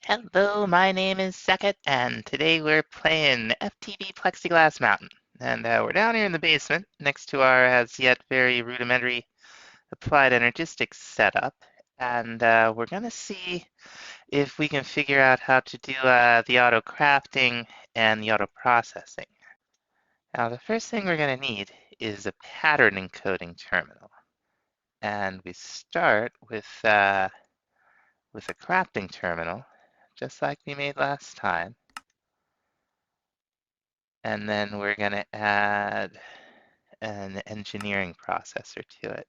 Hello, my name is Sekit, and today we're playing FTB Plexiglass Mountain. And we're down here in the basement next to our as yet very rudimentary applied energistics setup. And we're going to see if we can figure out how to do the auto crafting and the auto processing. Now, the first thing we're going to need is a pattern encoding terminal. And we start with a crafting terminal, just like we made last time. And then we're going to add an engineering processor to it.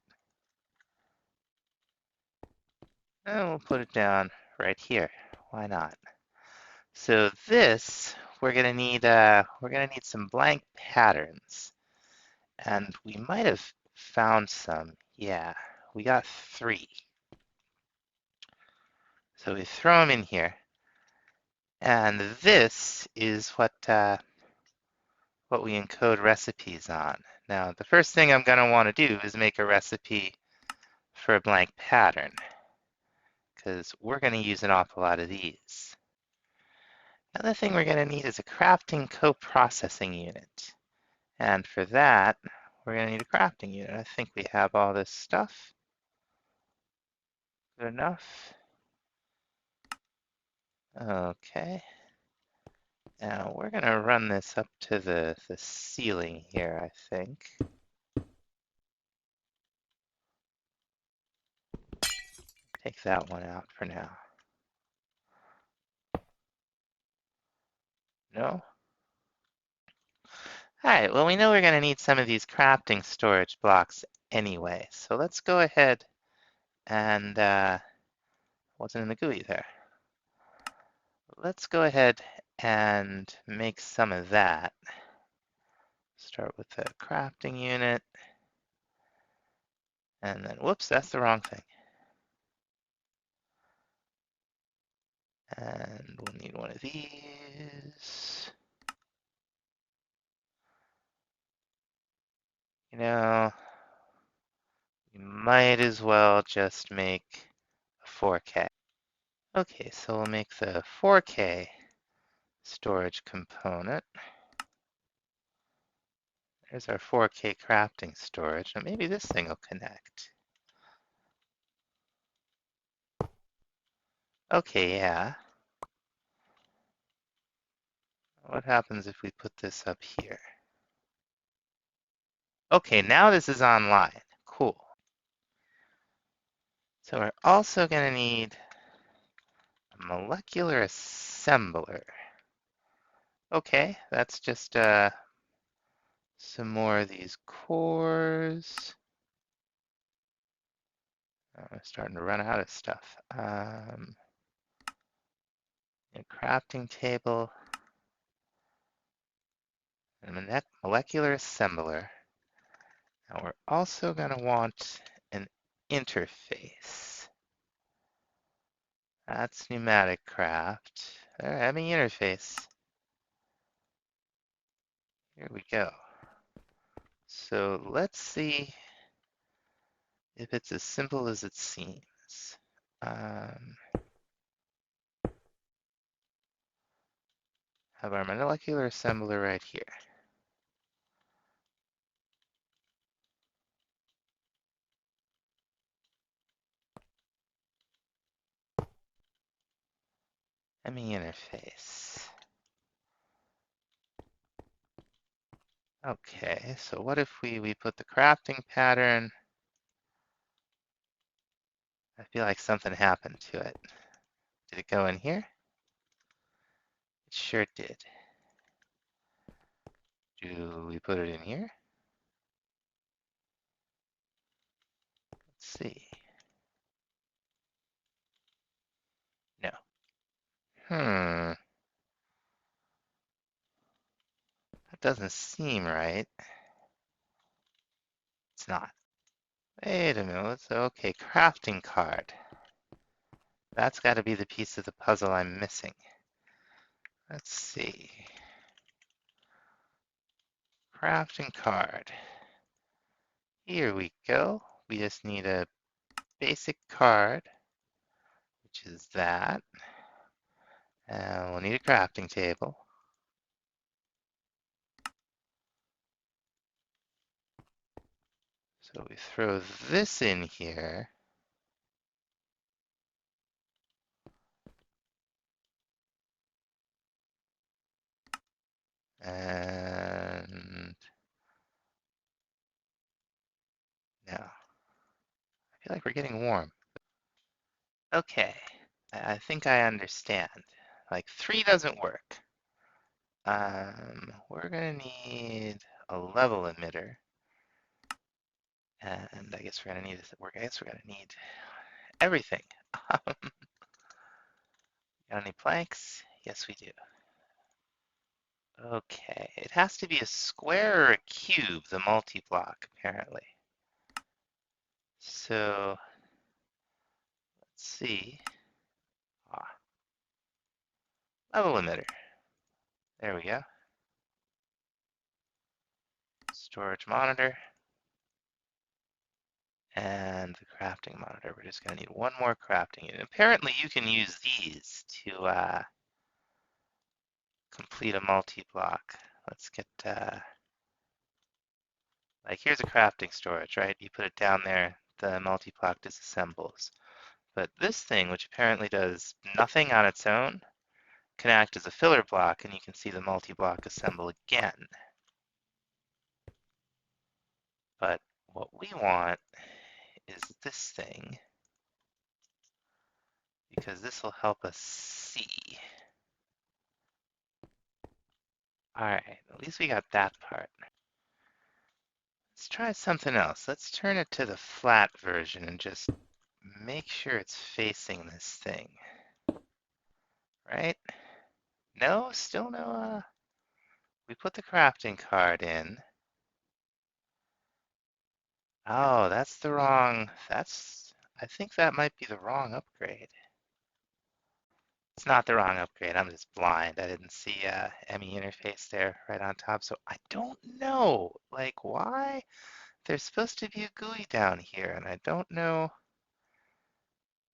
And we'll put it down right here. Why not? So this, we're going to need some blank patterns. And we might have found some. Yeah, we got 3. So we throw them in here. And this is what we encode recipes on. Now, the first thing I'm going to want to do is make a recipe for a blank pattern, because we're going to use an awful lot of these. Another thing we're going to need is a crafting co-processing unit. And for that, we're going to need a crafting unit. I think we have all this stuff. Good enough. Okay. Now we're going to run this up to the ceiling here, I think. Take that one out for now. No? Alright, well, we know we're going to need some of these crafting storage blocks anyway. So let's go ahead and, wasn't in the GUI there. Let's go ahead and make some of that. Start with the crafting unit. And then, whoops, that's the wrong thing. And we'll need one of these. You know, we might as well just make a 4K. Okay, so we'll make the 4K storage component. There's our 4K crafting storage. Now maybe this thing will connect. Okay, yeah. What happens if we put this up here? Okay, now this is online. Cool. So we're also going to need a molecular assembler. Okay, that's just some more of these cores. I'm starting to run out of stuff. A crafting table. And a molecular assembler. Now we're also going to want an interface. That's pneumatic craft. All right, having interface. Here we go. So let's see if it's as simple as it seems. Have our molecular assembler right here. ME interface. Okay, so what if we put the crafting pattern? I feel like something happened to it. Did it go in here? It sure did. Do we put it in here? Let's see. No. That doesn't seem right. It's not. Wait a minute. Okay, crafting card. That's got to be the piece of the puzzle I'm missing. Let's see. Crafting card. Here we go. We just need a basic card, which is that. And we'll need a crafting table. So we throw this in here. And now, I feel like we're getting warm. Okay, I think I understand. Like 3 doesn't work. We're gonna need a level emitter. And I guess we're gonna need I guess we're gonna need everything. Got any planks? Yes, we do. Okay, it has to be a square or a cube, the multi-block, apparently. So, let's see. Ah, level emitter. There we go. Storage monitor. And the crafting monitor. We're just gonna need one more crafting unit. Apparently you can use these to complete a multi-block. Let's get, like here's a crafting storage, right? You put it down there, the multi-block disassembles. But this thing, which apparently does nothing on its own, can act as a filler block, and you can see the multi-block assemble again. But what we want is this thing, because this will help us see. Alright, at least we got that part. Let's try something else. Let's turn it to the flat version and just make sure it's facing this thing. Right? No, still no, we put the crafting card in. Oh, that's the wrong, I think that might be the wrong upgrade. It's not the wrong upgrade, I'm just blind. I didn't see ME interface there right on top, so I don't know, like why? There's supposed to be a GUI down here, and I don't know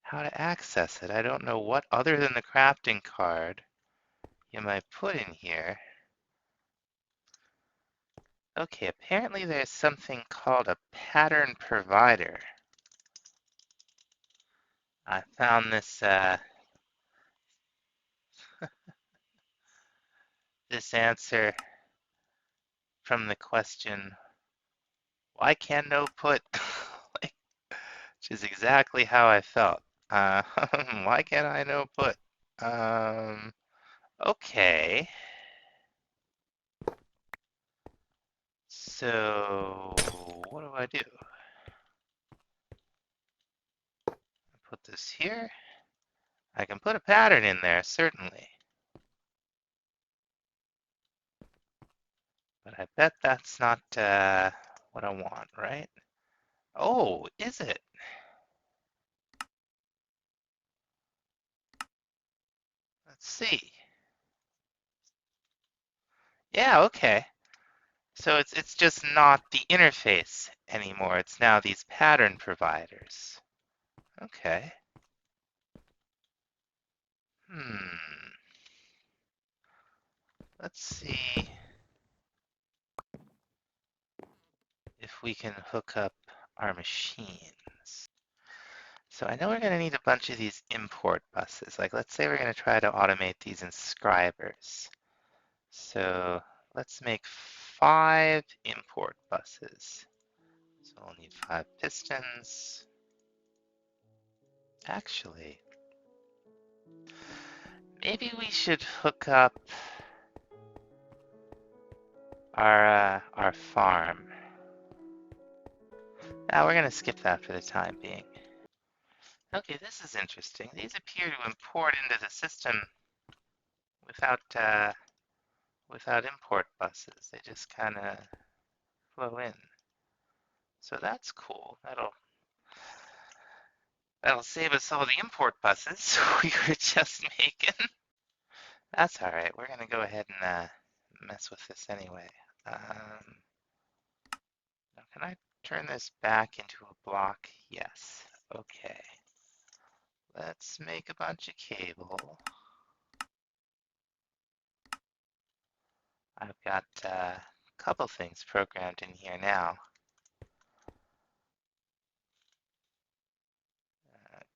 how to access it. I don't know what other than the crafting card you might put in here. Okay, apparently there's something called a pattern provider. I found this answer from the question, why can no put? Like, which is exactly how I felt. Uh, why can't I no put? Um, okay. So what do I do? I put this here. I can put a pattern in there, certainly. But I bet that's not what I want, right? Oh, is it? Let's see. Yeah, okay. So it's just not the interface anymore. It's now these pattern providers. Okay. Hmm. Let's see if we can hook up our machines. So I know we're going to need a bunch of these import buses. Like let's say we're going to try to automate these inscribers. So let's make 5 import buses. So we'll need 5 pistons. Actually, maybe we should hook up our farm. Now we're gonna skip that for the time being. Okay, this is interesting. These appear to import into the system without without import buses. They just kind of flow in. So that's cool. That'll save us all the import buses we were just making. That's all right. We're gonna go ahead and mess with this anyway. Now can I turn this back into a block? Yes. Okay. Let's make a bunch of cable. I've got a couple things programmed in here now.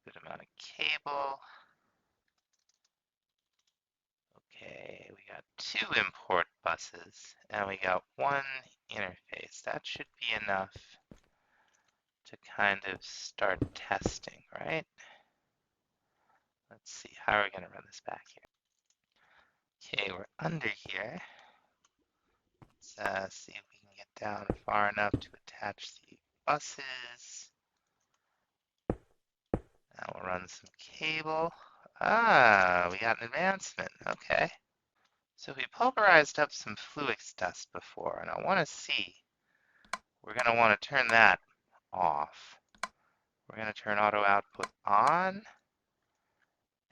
Good amount of cable. Okay, we got 2 import buses, and we got 1 interface. That should be enough to kind of start testing, right? Let's see, how are we going to run this back here? Okay, we're under here. Let's see if we can get down far enough to attach the buses. Now we'll run some cable. Ah, we got an advancement. Okay. So we pulverized up some fluix dust before, and I want to see. We're going to want to turn that off. We're going to turn auto output on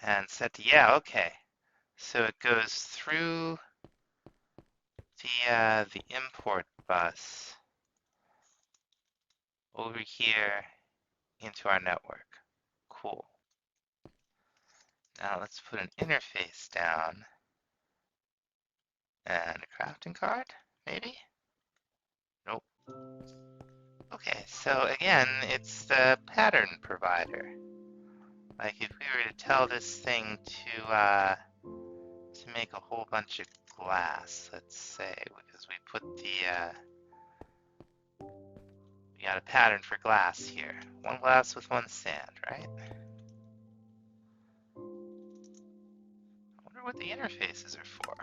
and set to, yeah, okay. So it goes through the import bus over here into our network. Cool. Now let's put an interface down and a crafting card, maybe? Nope. Okay, so again, it's the pattern provider. Like if we were to tell this thing to make a whole bunch of glass, let's say, because we put we got a pattern for glass here. 1 glass with 1 sand, right? I wonder what the interfaces are for.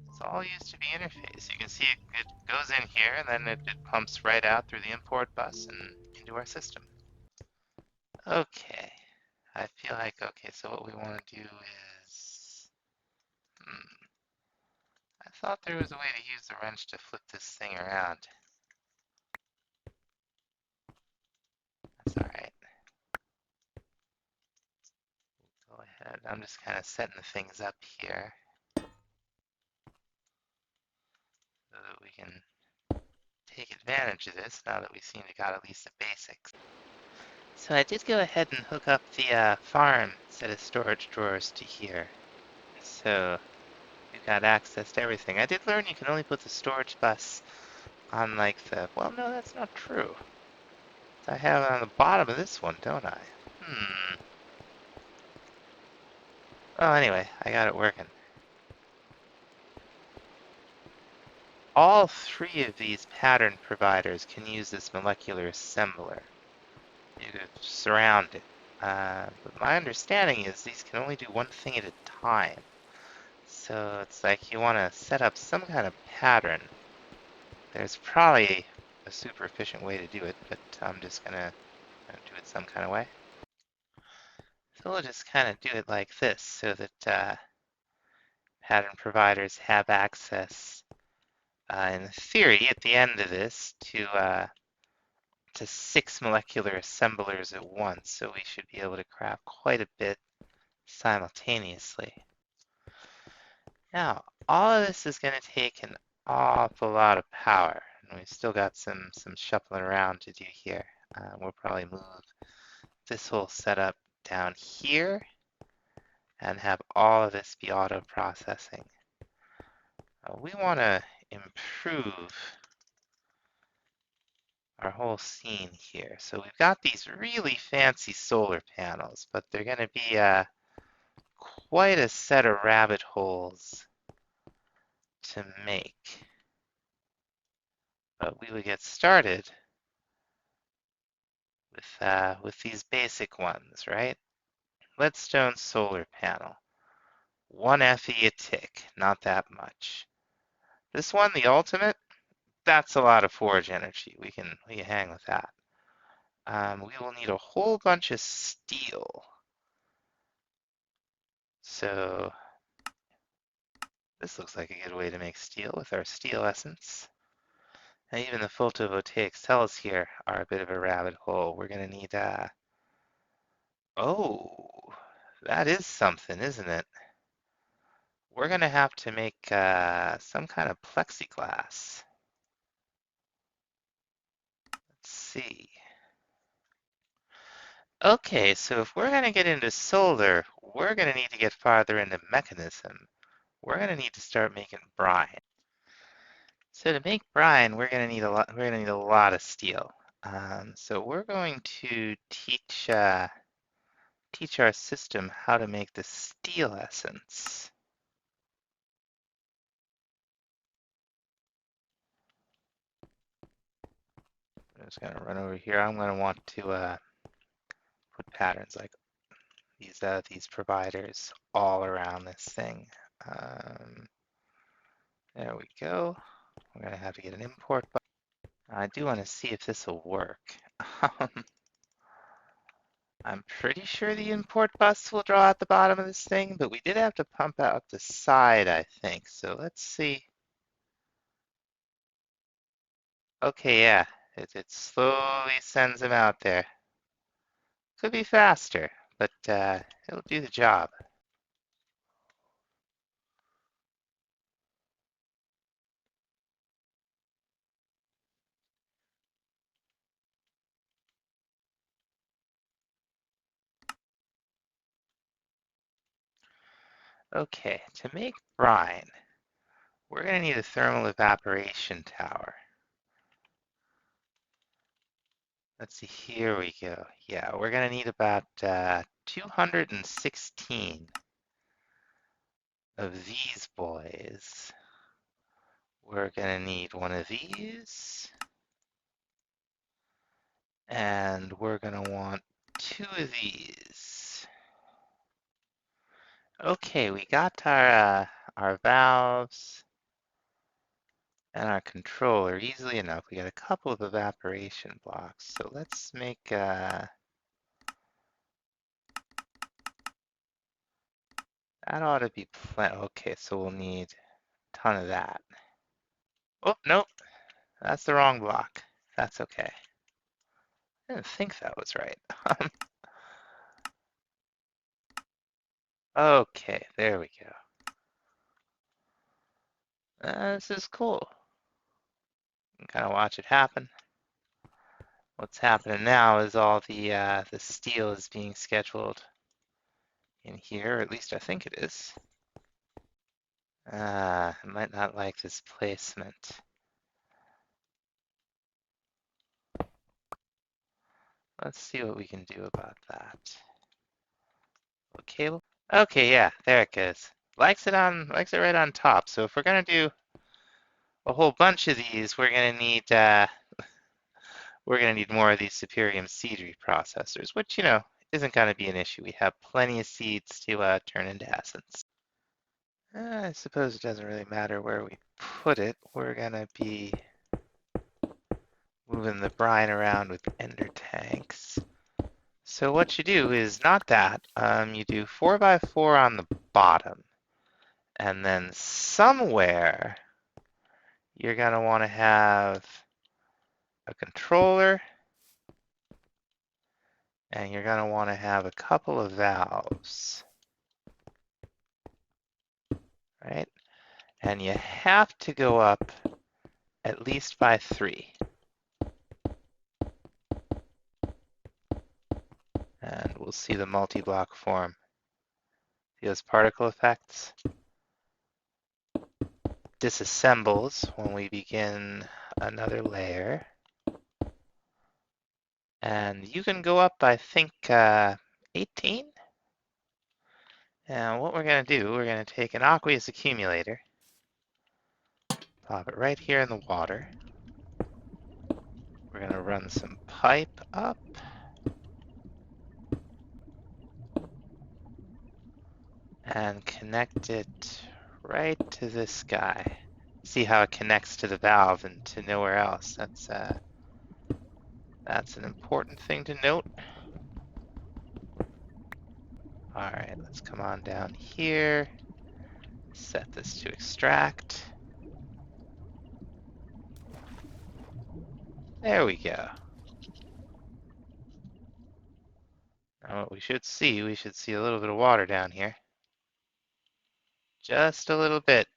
It's all used to be interface. You can see it goes in here and then it pumps right out through the import bus and into our system. Okay, I feel like, okay, so what we want to do is, I thought there was a way to use the wrench to flip this thing around. That's alright. Go ahead, I'm just kind of setting the things up here so that we can take advantage of this now that we seem to got at least the basics. So I did go ahead and hook up the farm set of storage drawers to here. So we've got access to everything. I did learn you can only put the storage bus on like the, well, no, that's not true. I have it on the bottom of this one, don't I? Oh, anyway, I got it working. All 3 of these pattern providers can use this molecular assembler. You could surround it. But my understanding is these can only do one thing at a time. So it's like you want to set up some kind of pattern. There's probably a super efficient way to do it, but I'm just gonna do it some kind of way. So we'll just kind of do it like this so that pattern providers have access, in theory, at the end of this, to 6 molecular assemblers at once. So we should be able to craft quite a bit simultaneously. Now, all of this is going to take an awful lot of power, and we've still got some shuffling around to do here. We'll probably move this whole setup down here and have all of this be auto processing. We want to improve our whole scene here. So we've got these really fancy solar panels, but they're going to be quite a set of rabbit holes to make. But we would get started with these basic ones, right? Redstone solar panel. 1 FE a tick, not that much. This one, the ultimate, that's a lot of forge energy. We can hang with that. We will need a whole bunch of steel. So this looks like a good way to make steel with our steel essence. And even the photovoltaic cells here are a bit of a rabbit hole. We're going to need, oh, that is something, isn't it? We're going to have to make some kind of plexiglass. Let's see. Okay, so if we're going to get into solar, we're going to need to get farther into Mekanism. We're going to need to start making brine. So to make brine, we're going to need a lot. We're going to need a lot of steel. So we're going to teach our system how to make the steel essence. I'm just going to run over here. I'm going to want to put patterns like these providers all around this thing. There we go. We're going to have to get an import button. I do want to see if this will work. I'm pretty sure the import bus will draw at the bottom of this thing, but we did have to pump out the side, I think. So let's see. Okay, yeah, it slowly sends them out there. Could be faster, but it'll do the job. Okay, to make brine, we're going to need a thermal evaporation tower. Let's see, here we go. Yeah, we're going to need about 216 of these boys. We're going to need one of these. And we're going to want 2 of these. Okay, we got our valves and our controller easily enough. We got a couple of evaporation blocks. So let's make that ought to be plenty. Okay, so we'll need a ton of that. Oh, nope, that's the wrong block. That's okay. I didn't think that was right. Okay, there we go. This is cool. You can kind of watch it happen. What's happening now is all the steel is being scheduled in here, or at least I think it is. I might not like this placement. Let's see what we can do about that. Cable. Okay, yeah, there it goes. Likes it right on top. So if we're gonna do a whole bunch of these, we're gonna need more of these Superium seed reprocessors, which isn't gonna be an issue. We have plenty of seeds to turn into essence. I suppose it doesn't really matter where we put it. We're gonna be moving the brine around with ender tanks. So what you do is not that. You do 4x4 on the bottom. And then somewhere you're gonna want to have a controller, and you're gonna want to have a couple of valves. Right? And you have to go up at least by 3. And we'll see the multi-block form. See those particle effects? Disassembles when we begin another layer. And you can go up, I think, 18? And what we're going to do, we're going to take an aqueous accumulator, pop it right here in the water. We're going to run some pipe up. And connect it right to this guy. See how it connects to the valve and to nowhere else. That's an important thing to note. All right, let's come on down here. Set this to extract. There we go. Now what we should see a little bit of water down here. Just a little bit.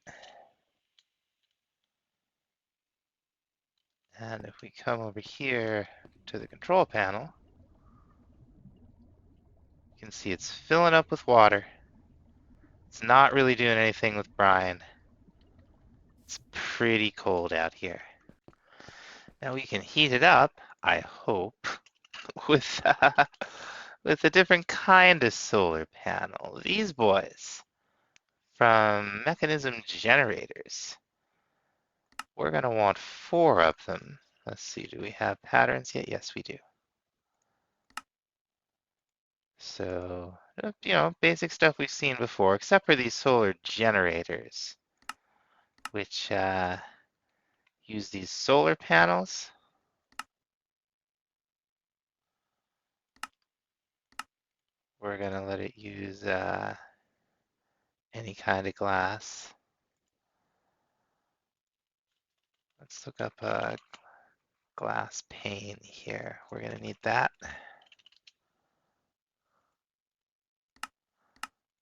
And if we come over here to the control panel, You can see it's filling up with water. It's not really doing anything with brine. It's pretty cold out here. Now we can heat it up, I hope, with with a different kind of solar panel. These boys from Mekanism generators. We're going to want 4 of them. Let's see, do we have patterns yet? Yes, we do. So, basic stuff we've seen before, except for these solar generators, which use these solar panels. We're going to let it use any kind of glass. Let's look up a glass pane here. We're going to need that.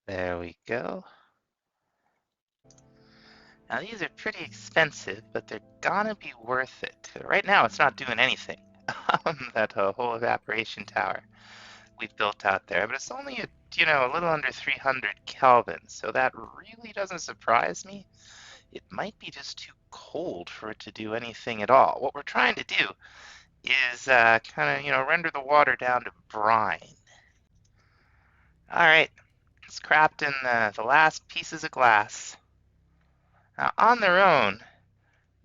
There we go. Now these are pretty expensive, but they're gonna be worth it. Right now it's not doing anything. That whole evaporation tower we've built out there, but it's only a little under 300 Kelvin, so that really doesn't surprise me. It might be just too cold for it to do anything at all. What we're trying to do is kind of, render the water down to brine. All right, it's crafting the last pieces of glass. Now on their own,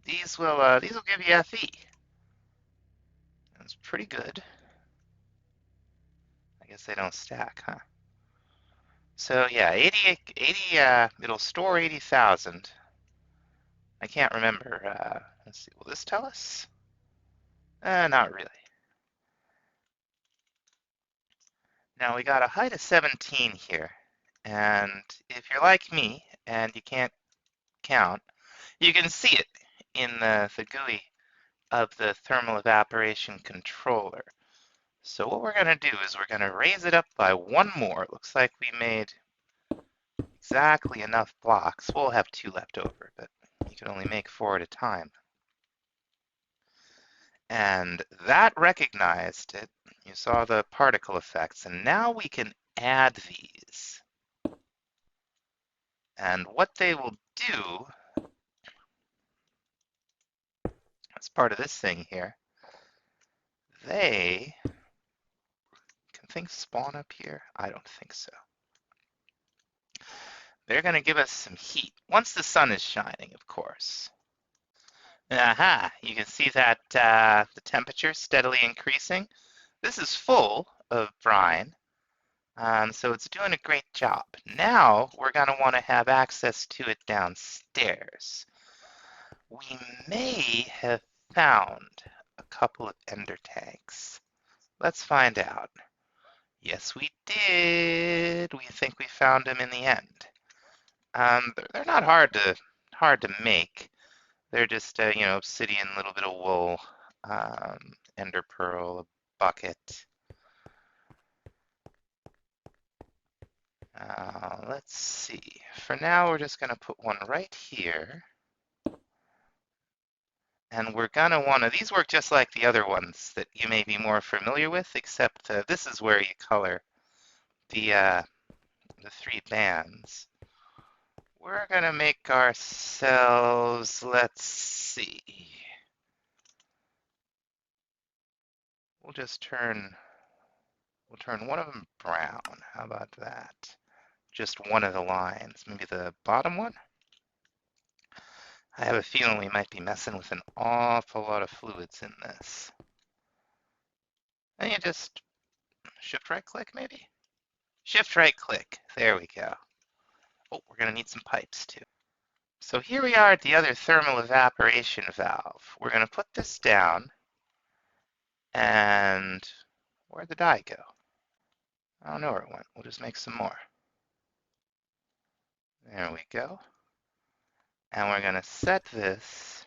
these will give you FE. That's pretty good. I guess they don't stack, huh? So yeah, 80, it'll store 80,000. I can't remember. Let's see, will this tell us? Not really. Now we got a height of 17 here. And if you're like me and you can't count, you can see it in the GUI of the thermal evaporation controller. So what we're going to do is we're going to raise it up by 1 more. It looks like we made exactly enough blocks. We'll have 2 left over, but you can only make 4 at a time. And that recognized it. You saw the particle effects, and now we can add these. And what they will do, as part of this thing here, can things spawn up here? I don't think so. They're going to give us some heat, once the sun is shining, of course. Aha, you can see that the temperature steadily increasing. This is full of brine, so it's doing a great job. Now we're going to want to have access to it downstairs. We may have found a couple of ender tanks. Let's find out. Yes, we did. We think we found them in the end. They're not hard to make. They're just obsidian, a little bit of wool, ender pearl, a bucket. Let's see. For now, we're just going to put one right here. And we're going to want to, these work just like the other ones that you may be more familiar with, except this is where you color the 3 bands. We're going to make ourselves, let's see. We'll turn one of them brown. How about that? Just one of the lines, maybe the bottom one? I have a feeling we might be messing with an awful lot of fluids in this. And you just shift right click maybe? Shift right click, there we go. Oh, we're gonna need some pipes too. So here we are at the other thermal evaporation valve. We're gonna put this down, and where'd the dye go? I don't know where it went. We'll just make some more. There we go. And we're gonna set this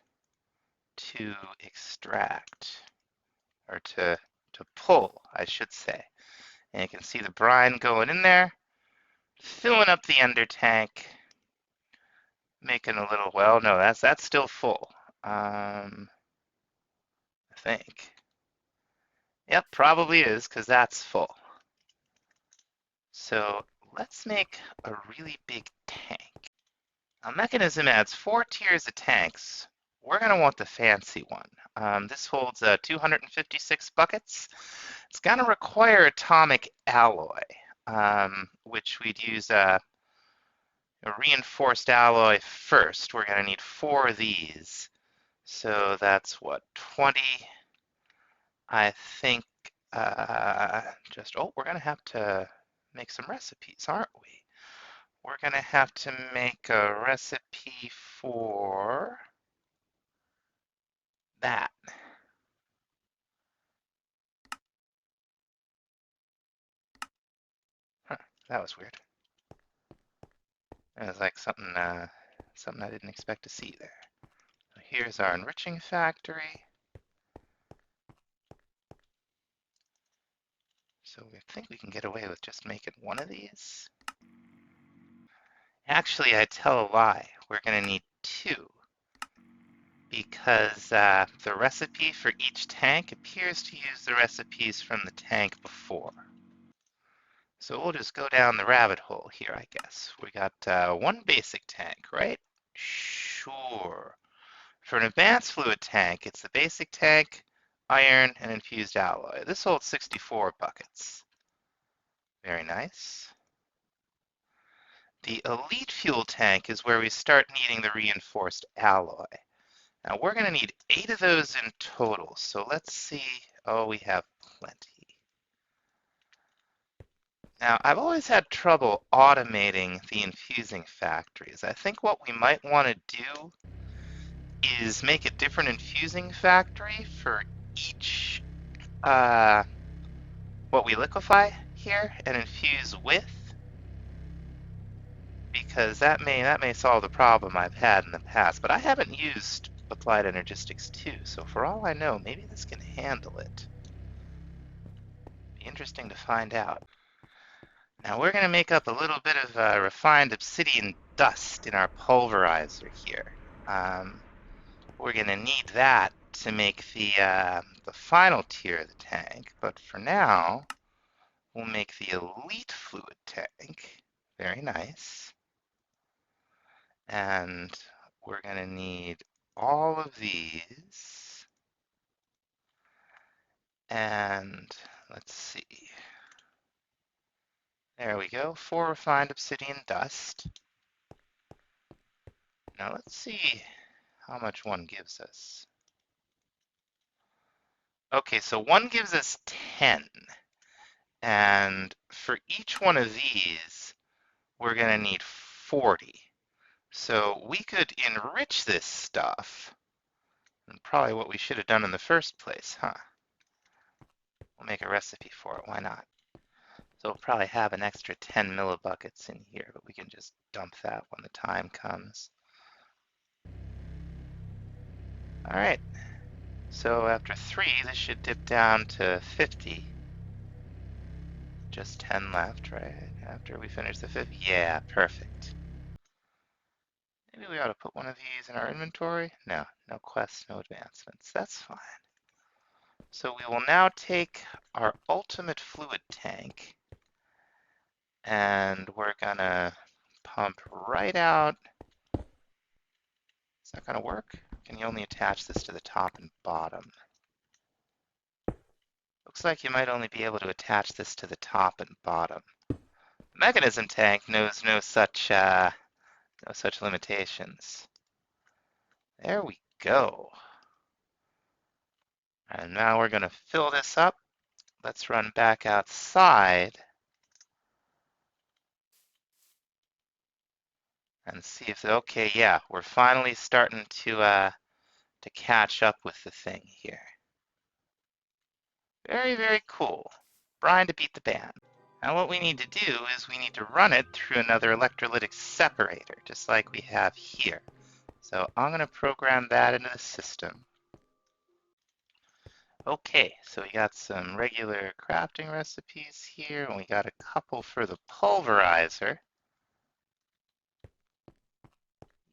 to extract, or to pull, I should say. And you can see the brine going in there, filling up the ender tank, making a little, well, no, that's still full. I think. Yep, probably is, because that's full. So let's make a really big tank. Now, Mekanism adds 4 tiers of tanks. We're going to want the fancy one. This holds 256 buckets. It's going to require atomic alloy, which we'd use a reinforced alloy first. We're going to need 4 of these. So that's what, 20? I think we're going to have to make some recipes, aren't we? We're going to have to make a recipe for that. Huh, that was weird. It was like something I didn't expect to see there. So here's our Enriching Factory. So we think we can get away with just making one of these. Actually, I tell a lie. We're going to need 2. Because the recipe for each tank appears to use the recipes from the tank before. So we'll just go down the rabbit hole here, I guess. We got 1 basic tank, right? Sure. For an advanced fluid tank, it's the basic tank, iron, and infused alloy. This holds 64 buckets. Very nice. The elite fuel tank is where we start needing the reinforced alloy. Now we're going to need 8 of those in total, so let's see. Oh, we have plenty. Now, I've always had trouble automating the infusing factories. I think what we might want to do is make a different infusing factory for each what we liquefy here and infuse with, because that may solve the problem I've had in the past. But I haven't used Applied Energistics 2, so for all I know, maybe this can handle it. Be interesting to find out. Now we're going to make up a little bit of refined obsidian dust in our pulverizer here. We're going to need that to make the final tier of the tank, but for now, we'll make the elite fluid tank. Very nice. And we're going to need all of these. And let's see. There we go, 4 refined obsidian dust. Now let's see how much one gives us. Okay, so one gives us 10. And for each one of these, we're going to need 40. So we could enrich this stuff. And probably what we should have done in the first place, huh? We'll make a recipe for it, why not? So we'll probably have an extra 10 millibuckets in here, but we can just dump that when the time comes. All right, so after 3, this should dip down to 50. Just 10 left, right? After we finish the 50. Yeah, perfect. Maybe we ought to put one of these in our inventory. No quests, no advancements. That's fine. So we will now take our ultimate fluid tank and we're gonna pump right out. Is that gonna work? Can you only attach this to the top and bottom? Looks like you might only be able to attach this to the top and bottom. The Mekanism tank knows no such limitations. There we go. And now we're going to fill this up. Let's run back outside and see if, okay, yeah, we're finally starting to catch up with the thing here. Very, very cool. Brine to beat the band. Now what we need to do is we need to run it through another electrolytic separator, just like we have here. So I'm going to program that into the system. Okay, so we got some regular crafting recipes here, and we got a couple for the pulverizer.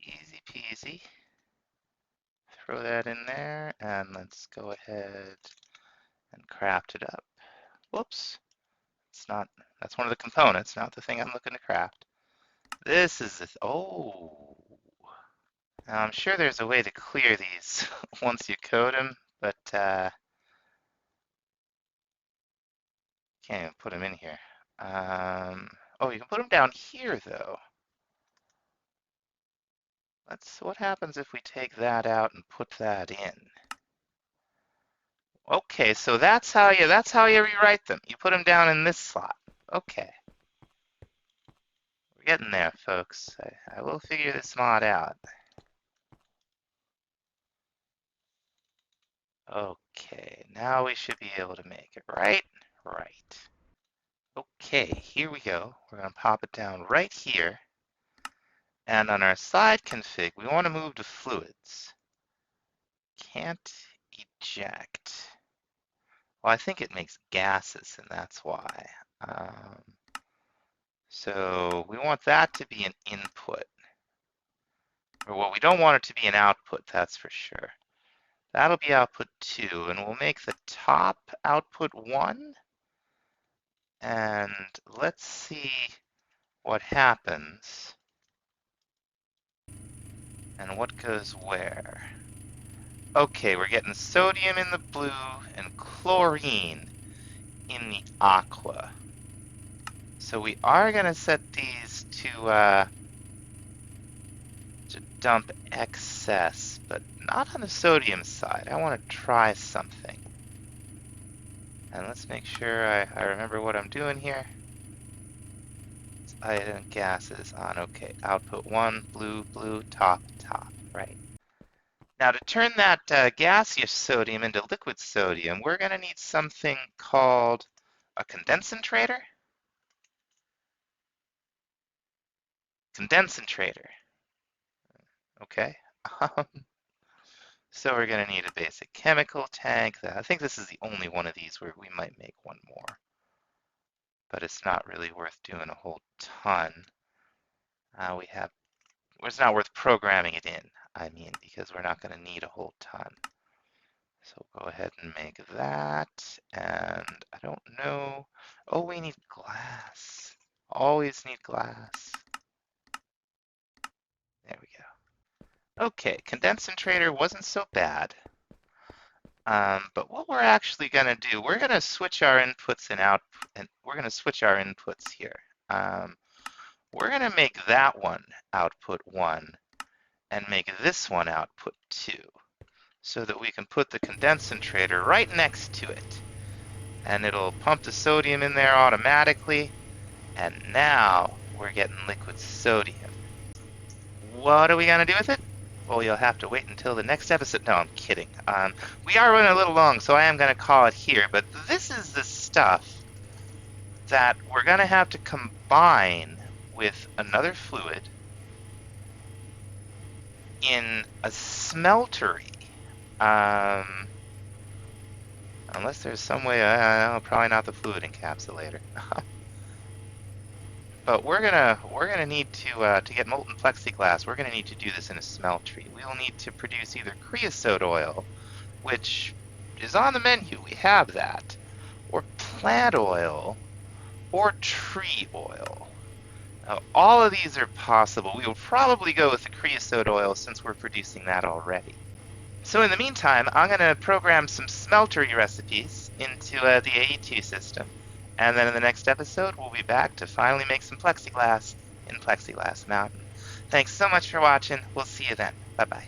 Easy peasy. Throw that in there, and let's go ahead and craft it up. Whoops, That's not, that's one of the components, not the thing I'm looking to craft. This is the, oh. Now, I'm sure there's a way to clear these once you code them, but can't even put them in here. Oh, you can put them down here, though. What happens if we take that out and put that in? Okay, so that's how you rewrite them. You put them down in this slot. Okay. We're getting there, folks. I will figure this mod out. Okay, now we should be able to make it, right? Right. Okay, here we go. We're going to pop it down right here. And on our side config, we want to move to fluids. Can't eject. Well, I think it makes gases, and that's why. So we want that to be an input. Or well, we don't want it to be an output, that's for sure. That'll be output 2, and we'll make the top output 1. And let's see what happens and what goes where. Okay, we're getting sodium in the blue and chlorine in the aqua. So we are going to set these to dump excess, but not on the sodium side. I want to try something. And let's make sure I remember what I'm doing here. It's item gases on, okay, output 1, blue, blue, top, top, right. Now to turn that gaseous sodium into liquid sodium, we're going to need something called a condensator. Condensator. Okay. So we're going to need a basic chemical tank. I think this is the only one of these where we might make one more. But it's not really worth doing a whole ton. It's not worth programming it in, I mean, because we're not going to need a whole ton. So go ahead and make that. And I don't know. Oh, we need glass. Always need glass. There we go. Okay, condensator wasn't so bad. But what we're actually going to do, we're going to switch our inputs and output, and we're going to switch our inputs here. We're going to make that one output 1 and make this one output 2 so that we can put the condensator right next to it. And it'll pump the sodium in there automatically. And now we're getting liquid sodium. What are we going to do with it? Well, you'll have to wait until the next episode. No, I'm kidding. We are running a little long, so I am going to call it here. But this is the stuff that we're going to have to combine with another fluid in a smeltery. Unless there's some way, probably not the fluid encapsulator. But we're gonna need to get molten plexiglass. We're gonna need to do this in a smeltery. We'll need to produce either creosote oil, which is on the menu. We have that, or plant oil, or tree oil. Now, all of these are possible. We will probably go with the creosote oil since we're producing that already. So in the meantime, I'm going to program some smeltery recipes into the AE2 system. And then in the next episode, we'll be back to finally make some plexiglass in Plexiglass Mountain. Thanks so much for watching. We'll see you then. Bye-bye.